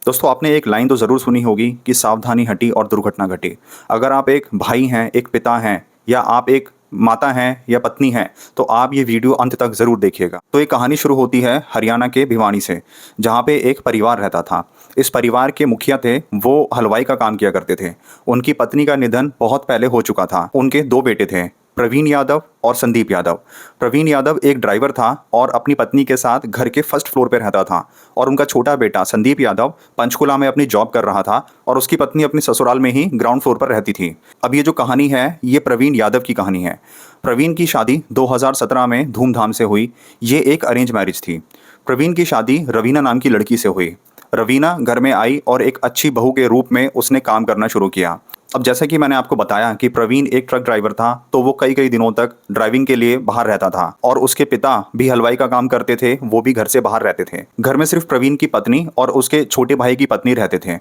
दोस्तों आपने एक लाइन तो ज़रूर सुनी होगी कि सावधानी हटी और दुर्घटना घटी। अगर आप एक भाई हैं, एक पिता हैं या आप एक माता हैं या पत्नी हैं, तो आप ये वीडियो अंत तक ज़रूर देखिएगा। तो ये कहानी शुरू होती है हरियाणा के भिवानी से, जहाँ पे एक परिवार रहता था। इस परिवार के मुखिया थे, वो हलवाई का काम किया करते थे। उनकी पत्नी का निधन बहुत पहले हो चुका था। उनके 2 बेटे थे, प्रवीण यादव और संदीप यादव। प्रवीण यादव एक ड्राइवर था और अपनी पत्नी के साथ घर के फर्स्ट फ्लोर पे रहता था और उनका छोटा बेटा संदीप यादव पंचकुला में अपनी जॉब कर रहा था और उसकी पत्नी अपनी ससुराल में ही ग्राउंड फ्लोर पर रहती थी। अब ये जो कहानी है ये प्रवीण यादव की कहानी है। प्रवीण की शादी 2017 में धूमधाम से हुई। ये एक अरेंज मैरिज थी। प्रवीण की शादी रवीना नाम की लड़की से हुई। रवीना घर में आई और एक अच्छी बहू के रूप में उसने काम करना शुरू किया। अब जैसा कि मैंने आपको बताया कि प्रवीण एक ट्रक ड्राइवर था, तो वो कई कई दिनों तक ड्राइविंग के लिए बाहर रहता था और उसके पिता भी हलवाई का काम करते थे, वो भी घर से बाहर रहते थे। घर में सिर्फ प्रवीण की पत्नी और उसके छोटे भाई की पत्नी रहते थे।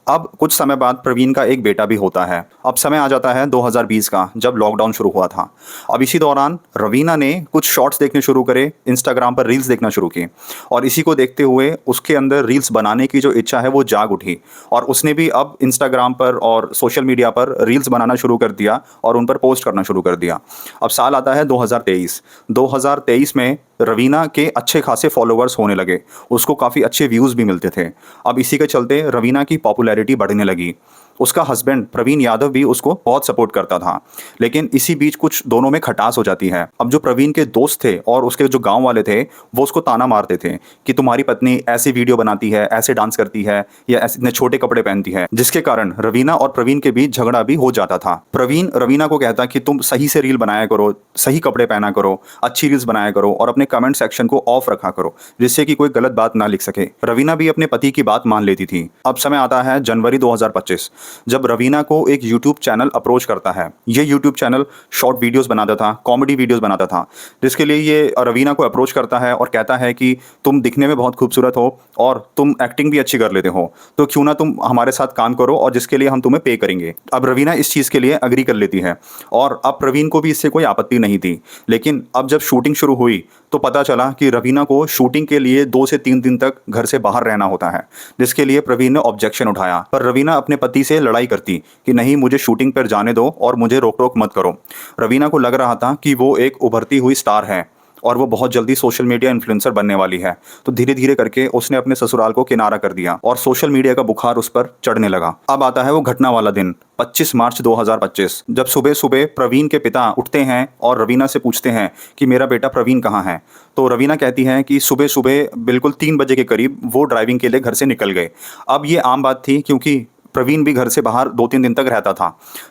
अब कुछ समय बाद प्रवीण का एक बेटा भी होता है। अब समय आ जाता है 2020 का, जब लॉकडाउन शुरू हुआ था। अब इसी दौरान रवीना ने कुछ शॉर्ट्स देखने शुरू करे, इंस्टाग्राम पर रील्स देखना शुरू की और इसी को देखते हुए उसके अंदर रील्स बनाने की जो इच्छा है वो जाग उठी और उसने भी अब इंस्टाग्राम पर और सोशल मीडिया पर रील्स बनाना शुरू कर दिया और उन पर पोस्ट करना शुरू कर दिया। अब साल आता है 2023। 2023 में रवीना के अच्छे खासे फॉलोअर्स होने लगे, उसको काफ़ी अच्छे व्यूज़ भी मिलते थे। अब इसी के चलते रवीना की पॉपुलैरिटी बढ़ने लगी। उसका हस्बैंड प्रवीण यादव भी उसको बहुत सपोर्ट करता था, लेकिन इसी बीच कुछ दोनों में खटास हो जाती है। अब जो प्रवीण के दोस्त थे और उसके जो गांव वाले थे, वो उसको ताना मारते थे कि तुम्हारी पत्नी ऐसी वीडियो बनाती है, ऐसे डांस करती है या ऐसे इतने छोटे कपड़े पहनती है, जिसके कारण रवीना और प्रवीण के बीच झगड़ा भी हो जाता था। प्रवीण रवीना को कहता कि तुम सही से रील बनाया करो, सही कपड़े पहना करो, अच्छी रील्स बनाया करो और अपने कमेंट सेक्शन को ऑफ रखा करो, जिससे कि कोई गलत बात ना लिख सके। रवीना भी अपने पति की बात मान लेती थी। अब समय आता है जनवरी 2025, जब रवीना को एक यूट्यूब चैनल अप्रोच करता है। ये यूट्यूब चैनल शॉर्ट वीडियोस बनाता था, कॉमेडी वीडियोस बनाता था, जिसके लिए ये रवीना को अप्रोच करता है और कहता है कि तुम दिखने में बहुत खूबसूरत हो और तुम एक्टिंग भी अच्छी कर लेते हो, तो क्यों ना तुम हमारे साथ काम करो और जिसके लिए हम तुम्हें पे करेंगे। अब रवीना इस चीज़ के लिए अग्री कर लेती है और अब प्रवीण को भी इससे कोई आपत्ति नहीं थी। लेकिन अब जब शूटिंग शुरू हुई तो पता चला कि रवीना को शूटिंग के लिए 2 से 3 दिन तक घर से बाहर रहना होता है, जिसके लिए प्रवीण ने ऑब्जेक्शन उठाया। पर रवीना अपने पति से लड़ाई करती कि नहीं, मुझे शूटिंग पर जाने दो और मुझे रोक टोक मत करो। रवीना को लग रहा था कि वो एक उभरती हुई स्टार है और वो बहुत जल्दी सोशल मीडिया इन्फ्लुएंसर बनने वाली है, तो धीरे धीरे करके उसने अपने ससुराल को किनारा कर दिया और सोशल मीडिया का बुखार उस पर चढ़ने लगा। अब आता है वो घटना वाला दिन, 25 मार्च 2025, जब सुबह सुबह प्रवीण के पिता उठते हैं और रवीना से पूछते हैं कि मेरा बेटा प्रवीण कहाँ है। तो रवीना कहती है कि सुबह सुबह बिल्कुल 3 बजे के करीब वो ड्राइविंग के लिए घर से निकल गए। अब ये आम बात थी क्योंकि प्रवीण भी घर से बाहर 2-3 दिन तक रहता था,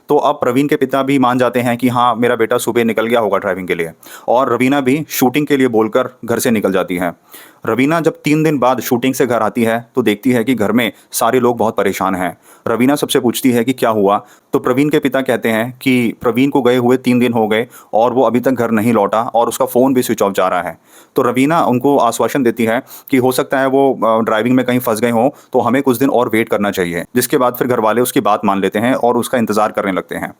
तो अब प्रवीण के पिता भी मान जाते हैं कि हाँ, मेरा बेटा सुबह निकल गया होगा ड्राइविंग के लिए और रवीना भी शूटिंग के लिए बोलकर घर से निकल जाती है। रवीना जब 3 दिन बाद शूटिंग से घर आती है तो देखती है कि घर में सारे लोग बहुत परेशान हैं। रवीना सबसे पूछती है कि क्या हुआ, तो प्रवीण के पिता कहते हैं कि प्रवीण को गए हुए 3 दिन हो गए और वो अभी तक घर नहीं लौटा और उसका फ़ोन भी स्विच ऑफ जा रहा है। तो रवीना उनको आश्वासन देती है कि हो सकता है वो ड्राइविंग में कहीं फंस गए हों, तो हमें कुछ दिन और वेट करना चाहिए। जिसके बाद फिर घर वाले उसकी बात मान लेते हैं और उसका इंतज़ार करने लगते हैं।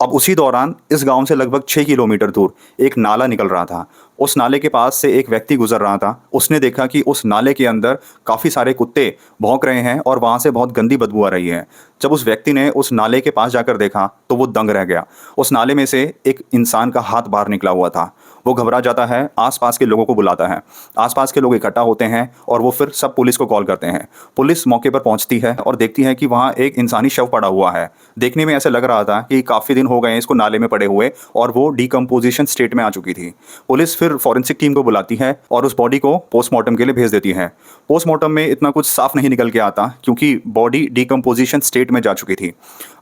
अब उसी दौरान इस गाँव से लगभग 6 किलोमीटर दूर एक नाला निकल रहा था। उस नाले के पास से एक व्यक्ति गुजर रहा था। उसने देखा कि उस नाले के अंदर काफ़ी सारे कुत्ते भौंक रहे हैं और वहाँ से बहुत गंदी बदबू आ रही है। जब उस व्यक्ति ने उस नाले के पास जाकर देखा तो वो दंग रह गया। उस नाले में से एक इंसान का हाथ बाहर निकला हुआ था। वो घबरा जाता है, आसपास के लोगों को बुलाता है। आसपास के लोग इकट्ठा होते हैं और वो फिर सब पुलिस को कॉल करते हैं। पुलिस मौके पर पहुंचती है और देखती है कि वहाँ एक इंसानी शव पड़ा हुआ है। देखने में ऐसे लग रहा था कि काफ़ी दिन हो गए हैं इसको नाले में पड़े हुए और वो डिकम्पोजिशन स्टेट में आ चुकी थी। पुलिस फिर फॉरेंसिक टीम को बुलाती है और उस बॉडी को पोस्टमार्टम के लिए भेज देती है। पोस्टमार्टम में इतना कुछ साफ नहीं निकल के आता क्योंकि बॉडी डिकम्पोजिशन स्टेट में जा चुकी थी।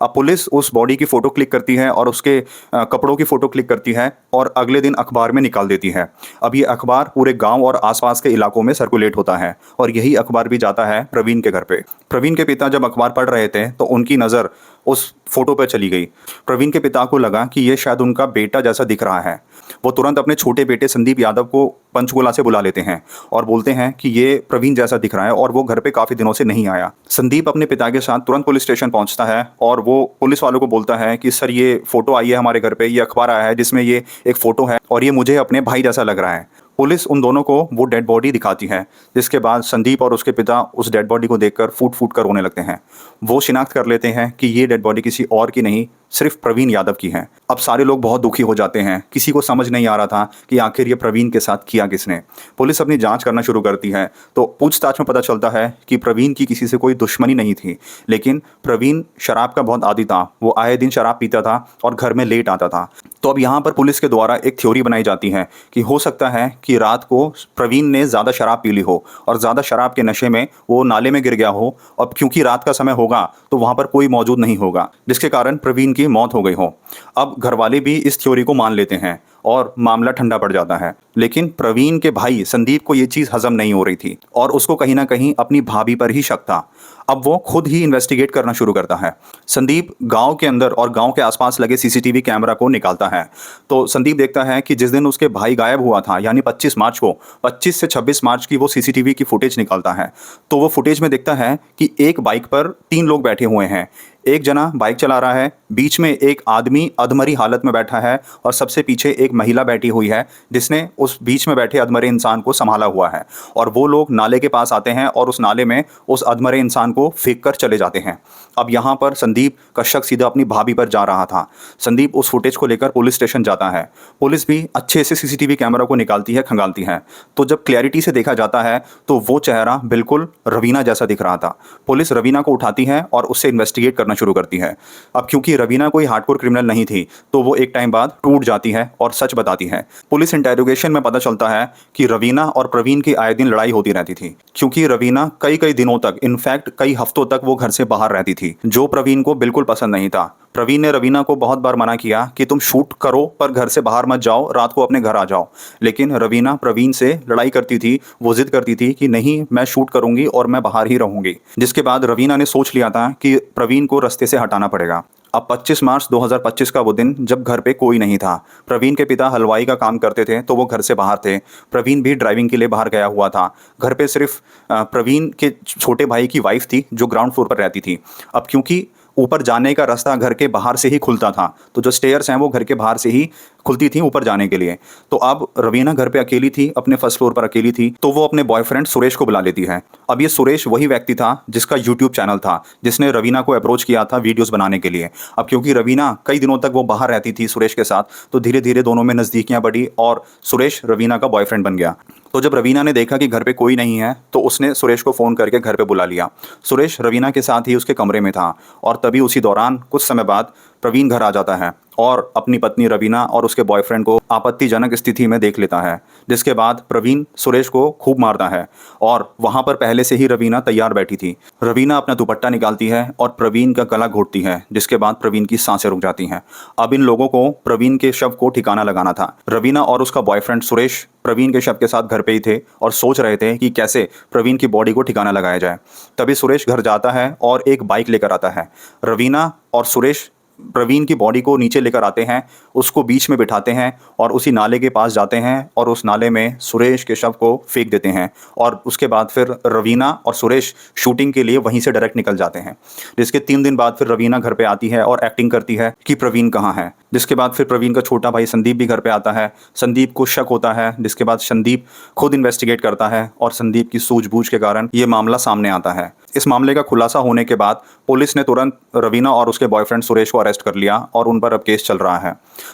अब पुलिस उस बॉडी की फ़ोटो क्लिक करती है और उसके कपड़ों की फ़ोटो क्लिक करती है और अगले दिन अखबार में निकाल देती है। अब ये अखबार पूरे गांव और आसपास के इलाकों में सर्कुलेट होता है और यही अखबार भी जाता है प्रवीण के घर पे। प्रवीण के पिता जब अखबार पढ़ रहे थे तो उनकी नज़र उस फोटो पर चली गई। प्रवीण के पिता को लगा कि ये शायद उनका बेटा जैसा दिख रहा है। वो तुरंत अपने छोटे बेटे संदीप यादव को पंचकुला से बुला लेते हैं और बोलते हैं कि ये प्रवीण जैसा दिख रहा है और वो घर पे काफ़ी दिनों से नहीं आया। संदीप अपने पिता के साथ तुरंत पुलिस स्टेशन पहुंचता है और वो पुलिस वालों को बोलता है कि सर, ये फ़ोटो आई है हमारे घर पे, ये अखबार आया है जिसमें ये एक फ़ोटो है और ये मुझे अपने भाई जैसा लग रहा है। पुलिस उन दोनों को वो डेड बॉडी दिखाती है, जिसके बाद संदीप और उसके पिता उस डेड बॉडी को देखकर फूट फूट कर रोने लगते हैं। वो शिनाख्त कर लेते हैं कि ये डेड बॉडी किसी और की नहीं, सिर्फ प्रवीण यादव की है। अब सारे लोग बहुत दुखी हो जाते हैं, किसी को समझ नहीं आ रहा था कि आखिर ये प्रवीण के साथ किया किसने। पुलिस अपनी जांच करना शुरू करती है तो पूछताछ में पता चलता है कि प्रवीण की किसी से कोई दुश्मनी नहीं थी, लेकिन प्रवीण शराब का बहुत आदी था। वो आए दिन शराब पीता था और घर में लेट आता था। तो अब यहाँ पर पुलिस के द्वारा एक थ्योरी बनाई जाती है कि हो सकता है कि रात को प्रवीण ने ज़्यादा शराब पी ली हो और ज़्यादा शराब के नशे में वो नाले में गिर गया हो, और क्योंकि रात का समय होगा तो वहाँ पर कोई मौजूद नहीं होगा, जिसके कारण प्रवीण की मौत हो गई हो। अब घरवाले भी इस थ्योरी को मान लेते हैं और मामला ठंडा पड़ जाता है। लेकिन प्रवीण के भाई संदीप को ये चीज़ हजम नहीं हो रही थी और उसको कहीं ना कहीं अपनी भाभी पर ही शक था। अब वो खुद ही इन्वेस्टिगेट करना शुरू करता है। संदीप गांव के अंदर और गांव के आसपास लगे सीसीटीवी कैमरा को निकालता है। तो संदीप देखता है कि जिस दिन उसके भाई गायब हुआ था, यानी 25 मार्च को, 25 से 26 मार्च की वो सीसीटीवी की फुटेज निकालता है। तो वो फुटेज में देखता है कि एक बाइक पर 3 लोग बैठे हुए हैं। एक जना बाइक चला रहा है, बीच में एक आदमी अधमरी हालत में बैठा है और सबसे पीछे एक महिला बैठी हुई है जिसने उस बीच में बैठे अधमरे इंसान को संभाला हुआ है। और वो लोग नाले के पास आते हैं और उस नाले में उस अधमरे इंसान को फेंक कर चले जाते हैं। अब यहाँ पर संदीप का शक सीधा अपनी भाभी पर जा रहा था। संदीप उस फुटेज को लेकर पुलिस स्टेशन जाता है। पुलिस भी अच्छे से सीसीटीवी कैमरा को निकालती है, खंगालती है। तो जब क्लैरिटी से देखा जाता है तो वो चेहरा बिल्कुल रवीना जैसा दिख रहा था। पुलिस रवीना को उठाती है और उससे इन्वेस्टिगेट करना शुरू करती है। अब क्योंकि रवीना कोई हार्डकोर क्रिमिनल नहीं थी तो वो एक टाइम बाद टूट जाती है और सच बताती है। पुलिस इंटेरोगेशन में पता चलता है कि रवीना और प्रवीण की आए दिन लड़ाई होती रहती थी, क्योंकि रवीना कई दिनों तक, इनफैक्ट कई हफ्तों तक वो घर से बाहर रहती थी, जो प्रवीण को बिल्कुल पसंद नहीं था। प्रवीण ने रवीना को बहुत बार मना किया कि तुम शूट करो पर घर से बाहर मत जाओ, रात को अपने घर आ जाओ। लेकिन रवीना प्रवीण से लड़ाई करती थी। वो जिद करती थी कि नहीं, मैं शूट करूंगी और मैं बाहर ही रहूंगी। जिसके बाद रवीना ने सोच लिया था कि प्रवीण को रास्ते से हटाना पड़ेगा। अब 25 मार्च 2025 का वो दिन जब घर पे कोई नहीं था। प्रवीण के पिता हलवाई का काम करते थे तो वो घर से बाहर थे। प्रवीण भी ड्राइविंग के लिए बाहर गया हुआ था। घर पे सिर्फ प्रवीण के छोटे भाई की वाइफ थी जो ग्राउंड फ्लोर पर रहती थी। अब क्योंकि ऊपर जाने का रास्ता घर के बाहर से ही खुलता था, तो जो स्टेयर्स हैं वो घर के बाहर से ही खुलती थी ऊपर जाने के लिए। तो अब रवीना घर पे अकेली थी, अपने फर्स्ट फ्लोर पर अकेली थी। तो वो अपने बॉयफ्रेंड सुरेश को बुला लेती है। अब ये सुरेश वही व्यक्ति था जिसका यूट्यूब चैनल था, जिसने रवीना को अप्रोच किया था वीडियोस बनाने के लिए। अब क्योंकि रवीना कई दिनों तक वो बाहर रहती थी सुरेश के साथ, तो धीरे धीरे दोनों में नज़दीकियाँ बढ़ी और सुरेश रवीना का बॉयफ्रेंड बन गया। तो जब रवीना ने देखा कि घर पे कोई नहीं है तो उसने सुरेश को फ़ोन करके घर पे बुला लिया। सुरेश रवीना के साथ ही उसके कमरे में था और तभी उसी दौरान कुछ समय बाद प्रवीण घर आ जाता है और अपनी पत्नी रवीना और उसके बॉयफ्रेंड को आपत्तिजनक स्थिति में देख लेता है। जिसके बाद प्रवीण सुरेश को खूब मारता है और वहाँ पर पहले से ही रवीना तैयार बैठी थी। रवीना अपना दुपट्टा निकालती है और प्रवीण का गला घोटती है, जिसके बाद प्रवीण की सांसें रुक जाती हैं। अब इन लोगों को प्रवीण के शव को ठिकाना लगाना था। रवीना और उसका बॉयफ्रेंड सुरेश प्रवीण के शव के साथ घर पे ही थे और सोच रहे थे कि कैसे प्रवीण की बॉडी को ठिकाना लगाया जाए। तभी सुरेश घर जाता है और एक बाइक लेकर आता है। रवीना और सुरेश प्रवीण की बॉडी को नीचे लेकर आते हैं, उसको बीच में बिठाते हैं और उसी नाले के पास जाते हैं और उस नाले में सुरेश के शव को फेंक देते हैं। और उसके बाद फिर रवीना और सुरेश शूटिंग के लिए वहीं से डायरेक्ट निकल जाते हैं। जिसके 3 दिन बाद फिर रवीना घर पे आती है और एक्टिंग करती है कि प्रवीण कहाँ है। जिसके बाद फिर प्रवीण का छोटा भाई संदीप भी घर पे आता है। संदीप को शक होता है, जिसके बाद संदीप खुद इन्वेस्टिगेट करता है और संदीप की सूझबूझ के कारण ये मामला सामने आता है। इस मामले का खुलासा होने के बाद पुलिस ने तुरंत रवीना और उसके बॉयफ्रेंड सुरेश को अरेस्ट कर लिया और उन पर अब केस चल रहा है।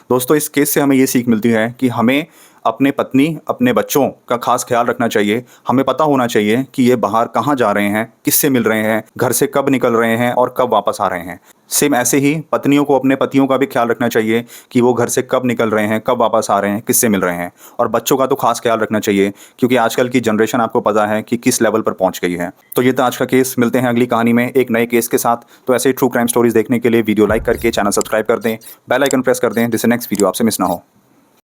दोस्तों, इस केस से हमें ये सीख मिलती है कि हमें अपने पत्नी, अपने बच्चों का खास ख्याल रखना चाहिए। हमें पता होना चाहिए कि ये बाहर कहाँ जा रहे हैं, किससे मिल रहे हैं, घर से कब निकल रहे हैं और कब वापस आ रहे हैं। सेम ऐसे ही पत्नियों को अपने पतियों का भी ख्याल रखना चाहिए कि वो घर से कब निकल रहे हैं, कब वापस आ रहे हैं, किससे मिल रहे हैं। और बच्चों का तो खास ख्याल रखना चाहिए, क्योंकि आजकल की जनरेशन आपको पता है कि किस लेवल पर पहुंच गई है। तो ये था आज का केस। मिलते हैं अगली कहानी में एक नए केस के साथ। तो ऐसे ही ट्रू क्राइम स्टोरीज देखने के लिए वीडियो लाइक करके चैनल सब्सक्राइब कर दें, बेल आइकन प्रेस कर दें, जिससे नेक्स्ट वीडियो आपसे मिस ना हो।